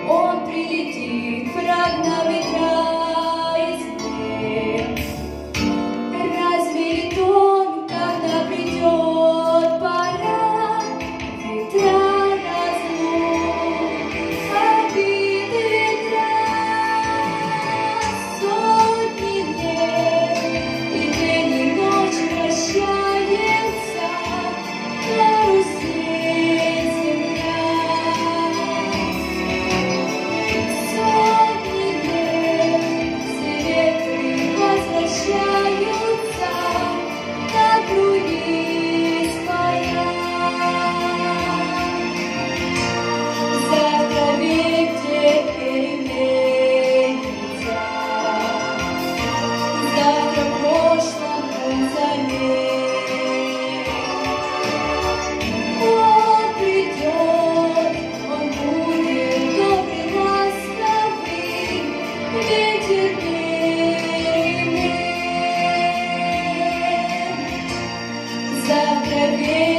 Он прилетит, враг на ветра извне. Развеет он, когда придет пора, ветра разлук, обид ветра. Сотни лет, и день и ночь вращается карусель земля. Сотни лет, все ветры возвращаются на круги своя. Завтра ветер переменится, завтра в прошлом он заметит. Он придет, он будет добрый, ласковый, ветер перемен. Завтра ветер